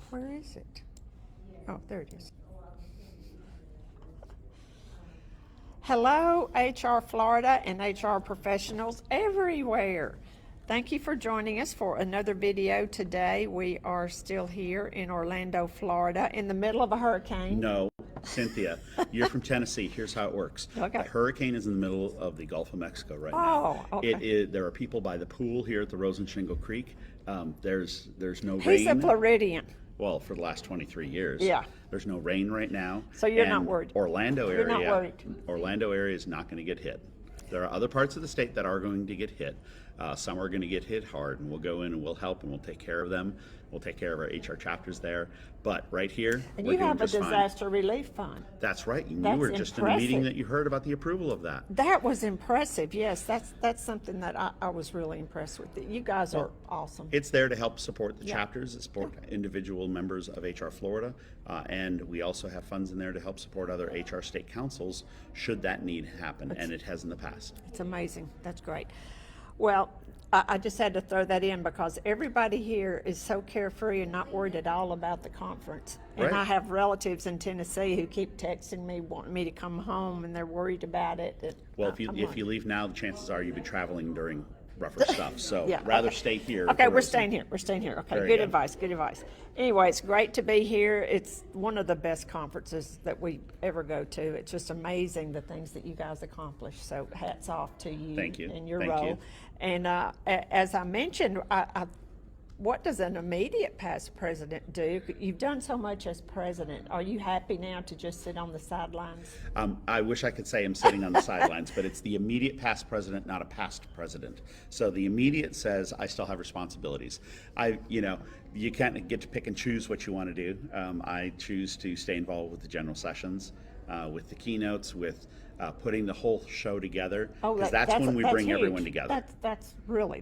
Where is it? Oh, there it is. Hello, HR Florida and HR professionals everywhere. Thank you for joining us for another video today. We are still here in Orlando, Florida, in the middle of a hurricane. No, Cynthia, you're from Tennessee. Here's how it works. Okay. The hurricane is in the middle of the Gulf of Mexico right now. Oh, okay. There are people by the pool here at the Rose and Shingle Creek. There's no rain. He's a Floridian. Well, for the last 23 years. Yeah. There's no rain right now. So you're and not worried. Orlando You're area. not worried. Orlando area is not going to get hit. There are other parts of the state that are going to get hit. Some are going to get hit hard, and we'll go in and we'll help and we'll take care of them. We'll take care of our HR chapters there. But right here, And we're you doing have a just fine. disaster relief fund. That's right. You That's were just in a meeting impressive. that you heard about the approval of that. That was impressive. Yes, that's something that I was really impressed with. You guys are awesome. It's there to help support the Yeah. chapters, support individual members of HR Florida, and we also have funds in there to help support other HR state councils should that need happen, and it has in the past. It's amazing. That's great. Well, I just had to throw that in because everybody here is so carefree and not worried at all about the conference. And Right. I have relatives in Tennessee who keep texting me, wanting me to come home, and they're worried about it. Well, I'm if like, you leave now, the chances are you'll be traveling during rougher stuff. So Yeah, rather okay. stay here. Okay, for we're Rose. staying here. We're staying here. Okay, Very good good. advice. Good advice. Anyway, it's great to be here. It's one of the best conferences that we ever go to. It's just amazing the things that you guys accomplish. So hats off to you Thank you. and your Thank role. you. And as I mentioned, what does an immediate past president do? You've done so much as president. Are you happy now to just sit on the sidelines? I wish I could say I'm sitting on the sidelines, but it's the immediate past president, not a past president. So the immediate says I still have responsibilities. You can't get to pick and choose what you want to do. I choose to stay involved with the general sessions, with the keynotes, with putting the whole show together, because that's when we bring huge. everyone together. That's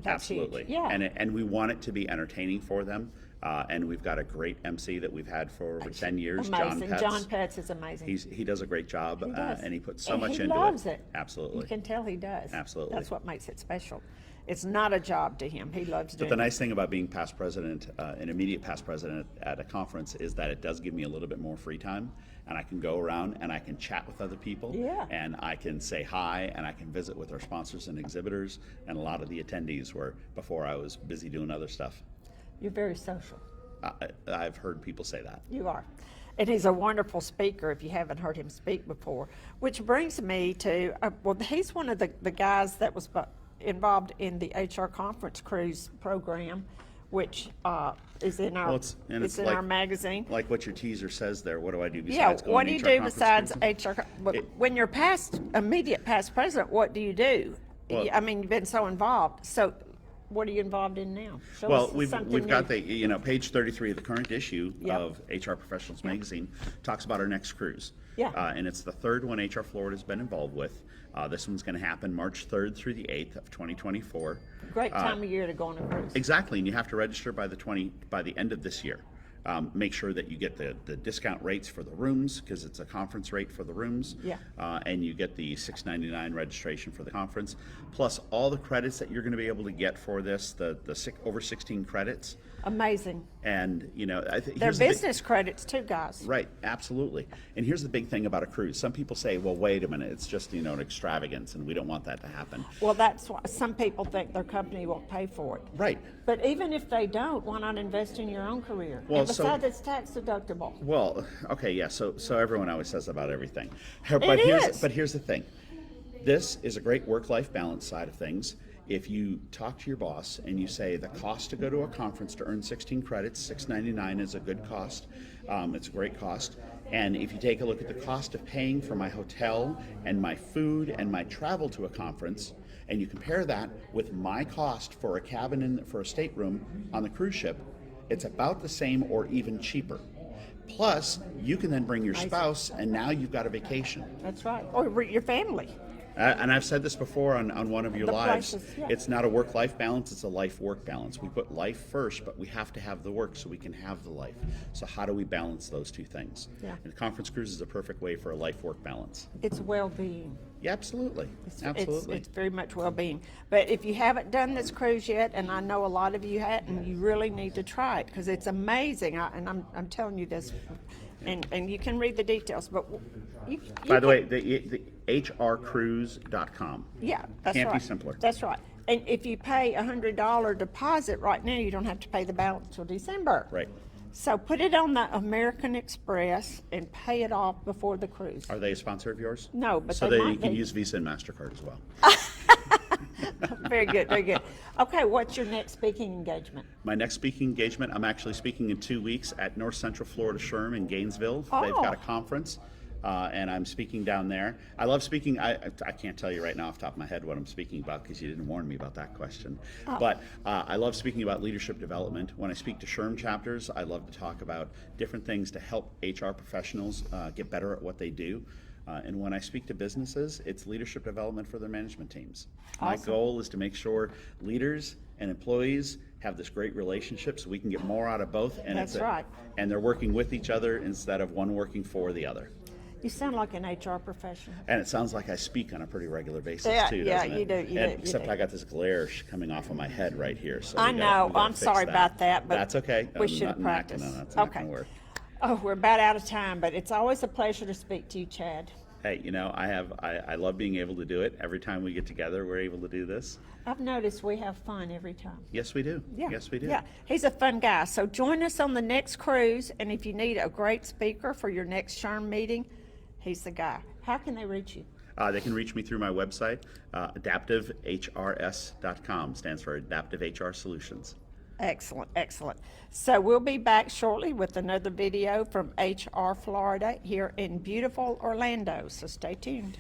Absolutely. huge. Yeah. And we want it to be entertaining for them. And we've got a great MC that we've had for over 10 years, Amazing. John Petz. John Petz is amazing. He does a great job, He does. and he puts so And much he into loves it. it. Absolutely. You can tell he does. Absolutely. That's what makes it special. It's not a job to him. He loves But doing the it. nice thing about being past president, an immediate past president at a conference, is that it does give me a little bit more free time, and I can go around and I can chat with other people, Yeah. and I can say hi, and I can visit with our sponsors and exhibitors, and a lot of the attendees were before I was busy doing other stuff. You're very social. I've heard people say that. You are. And he's a wonderful speaker if you haven't heard him speak before. Which brings me to, he's one of the guys that was involved in the HR conference cruise program, which is in our, Well, it's in like- our magazine. Like what your teaser says there, what do I do Yeah, besides going what to do you HR do conference besides cruises? HR? When you're immediate past president, what do you do? Well- I mean, you've been so involved. So what are you involved in now? Show Well, us we've something got new. the, page 33 of the current issue Yep. of HR Professionals Magazine talks about our next cruise. Yeah. And it's the third one HR Florida's been involved with. This one's going to happen March 3rd through the 8th of 2024. Great time of year to go on a cruise. Exactly, and you have to register by the end of this year. Make sure that you get the discount rates for the rooms, because it's a conference rate for the rooms. Yeah. And you get the $6.99 registration for the conference, plus all the credits that you're going to be able to get for this, over 16 credits. Amazing. And I think They're business credits too, guys. Right, absolutely. And here's the big thing about a cruise. Some people say, well, wait a minute, it's just, an extravagance, and we don't want that to happen. Well, that's why some people think their company won't pay for it. Right. But even if they don't, why not invest in your own career? Well, and besides, it's tax deductible. Well, okay, yeah, so everyone always says about everything. is. But here's the thing. This is a great work-life balance side of things. If you talk to your boss and you say the cost to go to a conference to earn 16 credits, $6.99 is a good cost. It's a great cost. And if you take a look at the cost of paying for my hotel and my food and my travel to a conference, and you compare that with my cost for a cabin for a stateroom on the cruise ship, it's about the same or even cheaper. Plus, you can then bring your spouse, and now you've got a vacation. That's right. Or your family. And I've said this before on one of your The lives. places, yeah. It's not a work-life balance, it's a life-work balance. We put life first, but we have to have the work so we can have the life. So how do we balance those two things? Yeah. And Conference Cruise is a perfect way for a life-work balance. It's well-being. Yeah, absolutely. Absolutely. It's very much well-being. But if you haven't done this cruise yet, and I know a lot of you hadn't, you really need to try it because it's amazing. I'm telling you this, and you can read the details. But you By the way, the hrcruise.com. yeah, that's Can't right. be simpler. That's right. And if you pay $100 deposit right now, you don't have to pay the balance till December. Right. So put it on the American Express and pay it off before the cruise. Are they a sponsor of yours? No, but so they that might you can be. use Visa and MasterCard as well. Very good, very good. Okay, what's your next speaking engagement? My next speaking engagement, I'm actually speaking in 2 weeks at North Central Florida SHRM in Gainesville. They've got a conference, and I'm speaking down there. I love speaking. I can't tell you right now off the top of my head what I'm speaking about because you didn't warn me about that question. But I love speaking about leadership development. When I speak to SHRM chapters, I love to talk about different things to help HR professionals get better at what they do. And when I speak to businesses, it's leadership development for their management teams. My goal is to make sure leaders and employees have this great relationship so we can get more out of both. And That's right. And they're working with each other instead of one working for the other. You sound like an HR professional. And it sounds like I speak on a pretty regular basis Yeah, too, yeah, doesn't it? you do, you And do, except you do. I got this glare coming off of my head right here. So I we know. gotta I'm fix sorry about that, but that's okay. we should have practiced. No, that's not Okay. going to work. Oh, we're about out of time, but it's always a pleasure to speak to you, Chad. Hey, you know, I love being able to do it. Every time we get together, we're able to do this. I've noticed we have fun every time. Yes, we do. Yeah. Yes, we do. Yeah, he's a fun guy. So join us on the next cruise, and if you need a great speaker for your next SHRM meeting, he's the guy. How can they reach you? They can reach me through my website, adaptivehrs.com, stands for Adaptive HR Solutions. Excellent, excellent. So we'll be back shortly with another video from HR Florida here in beautiful Orlando, so stay tuned.